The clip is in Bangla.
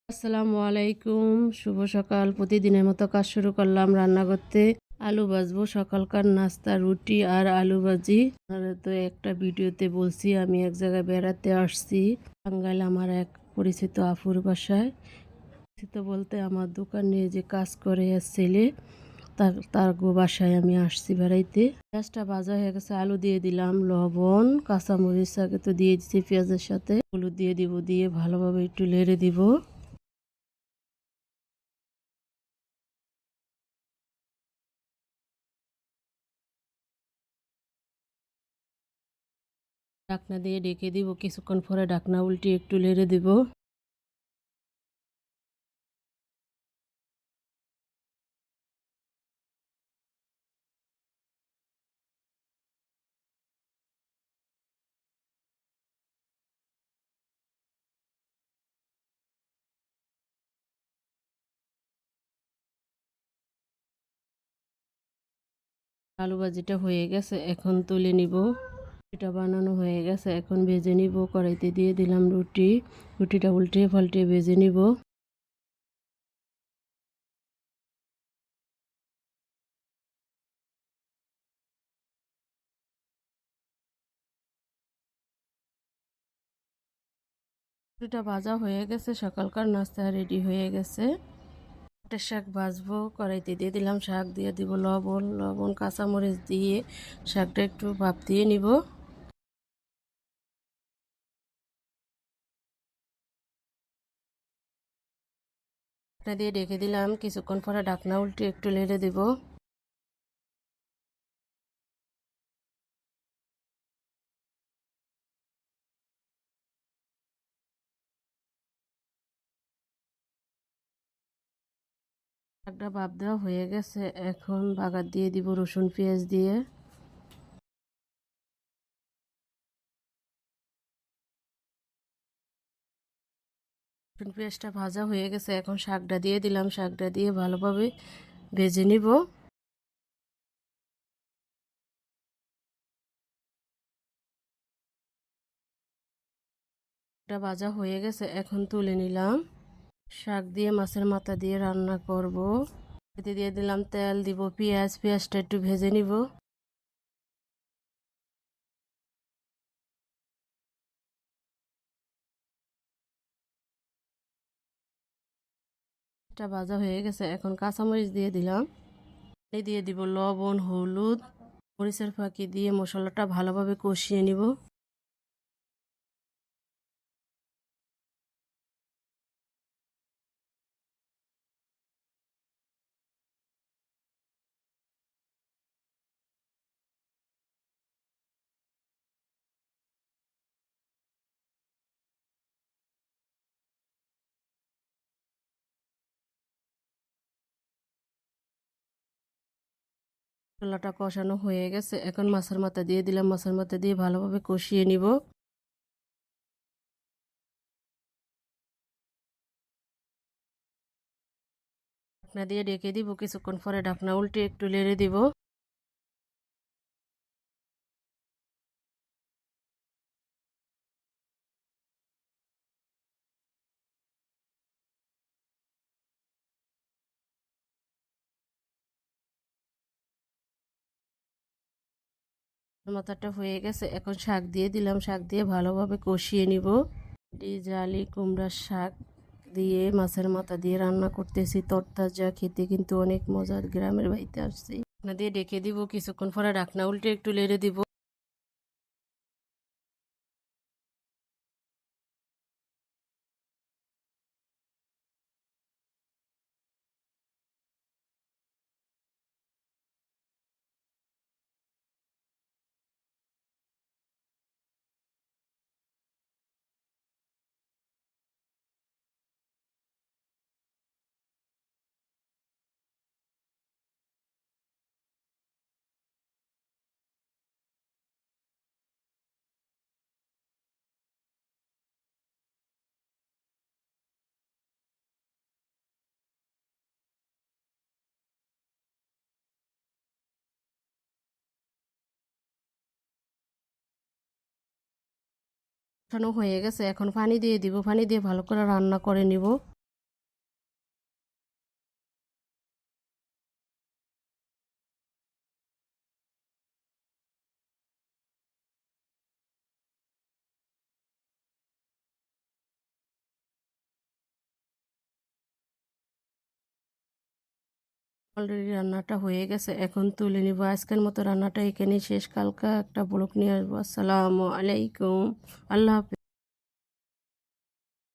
আসসালামু আলাইকুম, শুভ সকাল। প্রতিদিনের মতো কাজ শুরু করলাম রান্না করতে। আলু ভাজবো, সকালকার নাস্তা রুটি আর আলু ভাজি। আপনারা তো একটা ভিডিওতে বলছি আমি এক জায়গায় বেড়াতে আসছি, টাঙ্গাইল আমার এক পরিচিত আপুর বাসায়। পরিচিত বলতে আমার দোকানে যে কাজ করে ছেলে, তার বাসায় আমি আসছি বেড়াইতে। পেঁয়াজটা ভাজা হয়ে গেছে, আলু দিয়ে দিলাম, লবণ কাঁচামরিচ আগে তো দিয়ে দিচ্ছি পেঁয়াজের সাথে, হলুদ দিয়ে দিব, দিয়ে ভালোভাবে একটু নেড়ে দিব। ঢাকনা দিয়ে ঢেকে দিব, কিছুক্ষণ পরে ঢাকনা উল্টিয়ে একটু নেড়ে দিব। আলু ভাজিটা হয়ে গেছে, এখন তুলে নিব। রুটিটা বানানো হয়ে গেছে, এখন ভেজে নিব। কড়াইতে দিয়ে দিলাম রুটি, রুটিটা উল্টে পাল্টে ভেজে নিব। রুটিটা ভাজা হয়ে গেছে, সকালকার নাস্তা রেডি হয়ে গেছে। একটা শাক ভাজবো, কড়াইতে দিয়ে দিলাম, শাক দিয়ে দিব লবণ, কাঁচামরিচ দিয়ে শাকটা একটু ভাপ দিয়ে নিব। ঢাকনা দিয়ে ঢেকে দিলাম, কিছুক্ষণ পরে ঢাকনা উল্টে একটু নেড়ে দিব। শাকটা ভাপ দেওয়া হয়ে গেছে, এখন বাগার দিয়ে দিব রসুন পেঁয়াজ দিয়ে। রসুন পেঁয়াজটা ভাজা হয়ে গেছে, এখন শাকটা দিয়ে দিলাম, শাকটা দিয়ে ভালোভাবে ভেজে নিব। শাকটা ভাজা হয়ে গেছে, এখন তুলে নিলাম। শাক দিয়ে মাছের মাথা দিয়ে রান্না করব। এতে দিয়ে দিলাম তেল, দিব পেঁয়াজটা একটু ভেজে নিব। এটা ভাজা হয়ে গেছে, এখন কাঁচামরিচ দিয়ে দিলাম। দিয়ে দিব লবণ, হলুদ, মরিচের ফাঁকি দিয়ে মশলাটা ভালোভাবে কষিয়ে নিব। মশলাটা কষানো হয়ে গেছে, এখন মাছের মাথা দিয়ে দিলাম, মাছের মাথা দিয়ে ভালোভাবে কষিয়ে নিব। ঢাকনা দিয়ে ঢেকে দিব, কিছুক্ষণ পরে ঢাকনা উল্টে একটু নেড়ে দিব। মাথাটা হয়ে গেছে, এখন শাক দিয়ে দিলাম, শাক দিয়ে ভালোভাবে কষিয়ে নিব। জালি কুমড়ার শাক দিয়ে মাছের মাথা দিয়ে রান্না করতেছি, তরতাজা, খেতে কিন্তু অনেক মজার। গ্রামের বাড়িতে আসছি, ঢাকনা দিয়ে ডেকে দিব, কিছুক্ষণ পরে ঢাকনা উল্টে একটু নেড়ে দিব। কষানো হয়ে গেছে, এখন পানি দিয়ে দিব, পানি দিয়ে ভালো করে রান্না করে নিব। অলরেডি রান্নাটা হয়ে গেছে, এখন তুলে নিব। আজকের মতো রান্নাটা এখানেই শেষ, কালকে একটা ব্লগ নিয়ে আসবো। আসসালামু আলাইকুম, আল্লাহ হাফেজ।